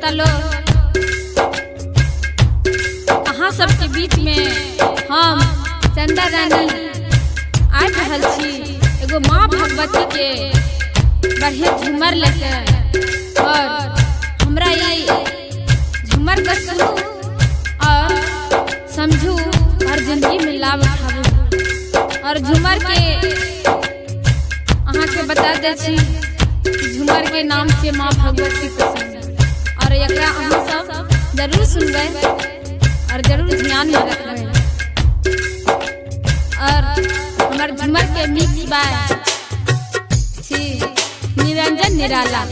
श्रोता लोग, अहाँ सबके बीच में हम चंदा रानी आ रहल छी एगो माँ भगवती के बढ़िया झूमर लेके। और हमरा ये झूमर का सुनू और समझू और जिंदगी में लाभ उठाबू। और झूमर के अहाँ के बता दे छी, झूमर के नाम से माँ भगवती पसंद। और एकरा अहाँ सब जरूर सुनबे और जरूर ध्यान में रखबे। और हमार झूमर के मिक्स बाय छी निरंजन निराला।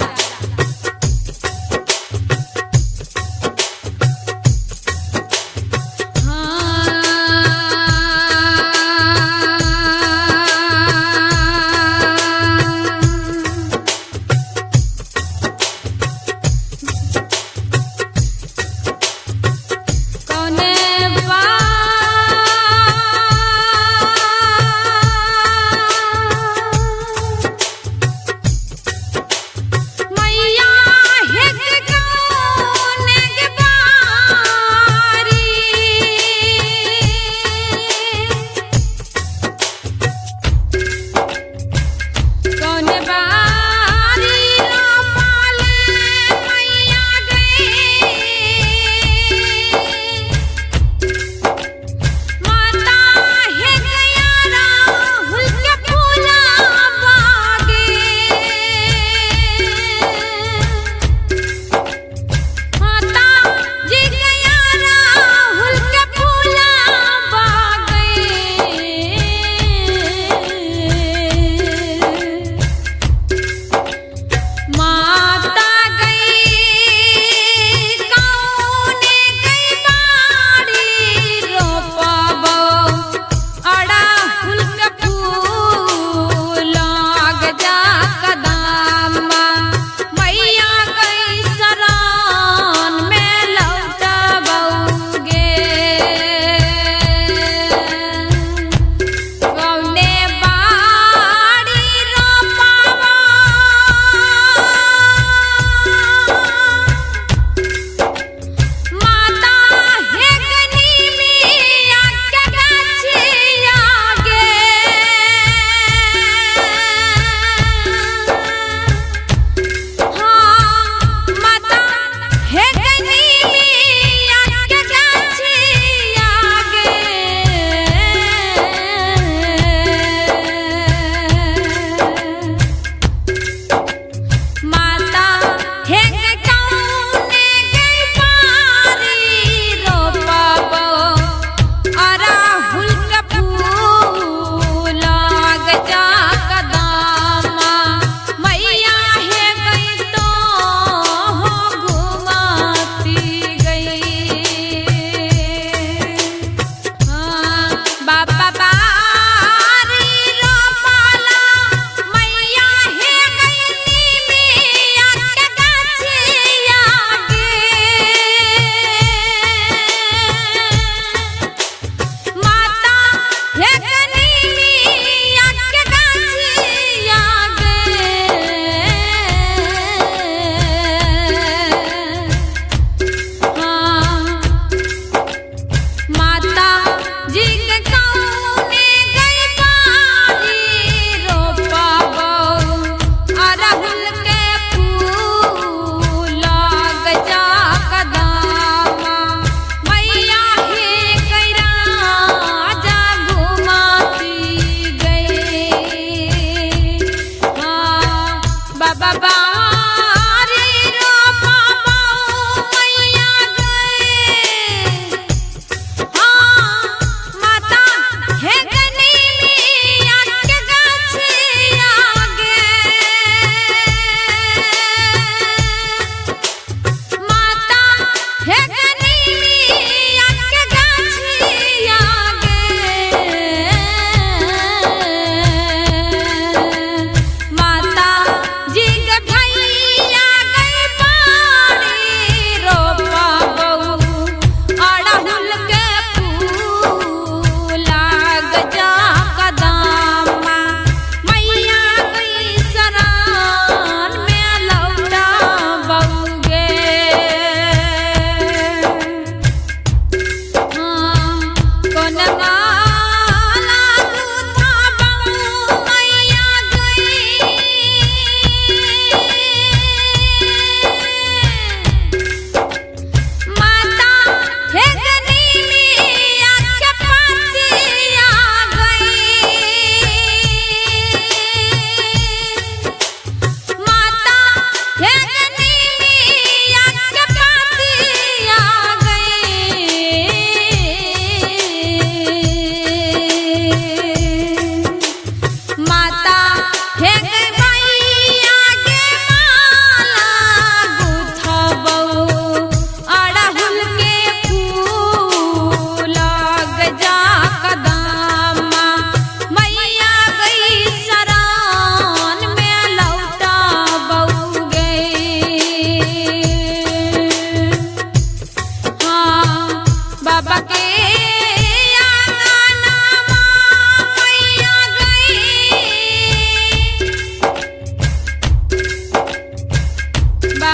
जी भाई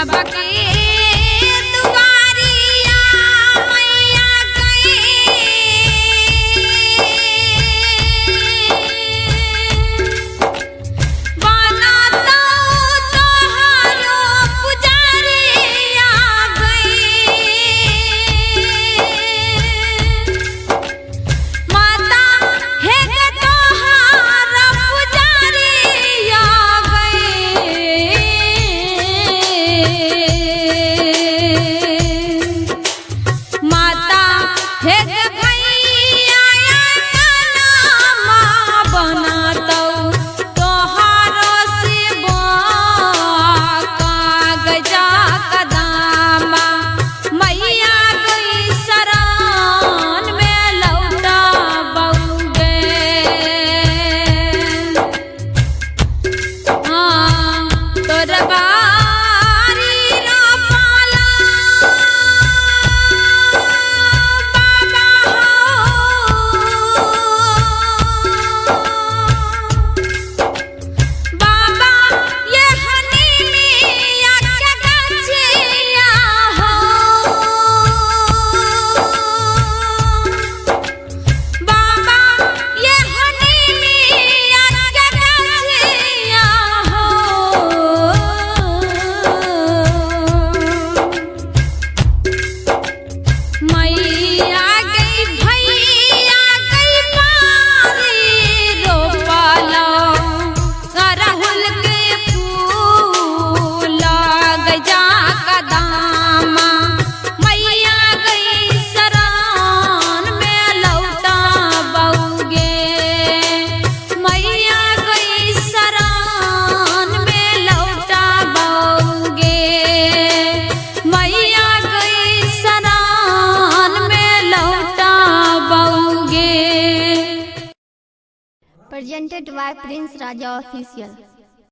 बाबा के दुआरिया मैया बना तो तोहरो पुजारिया माता हे तोहरा पुजारिया माता हे भैया बना तो तोहरो शिवा कागजा कदामा मैया गई शरण में लौटा बउगे हाँ तोर बारी ना पाला बाबा बाबा ये हनीमिया के गछिया हो बाबा ये हनीमिया के गछिया हो मैया गई भैया गई पारी रोपाला करहुल के फूल गजा कदामा मैया गई शरण में लौटा बउगे मैया गई शरण में लौटा बउगे मैया गई शरण में लौटा बउगे। Presented by Prince Raja Official.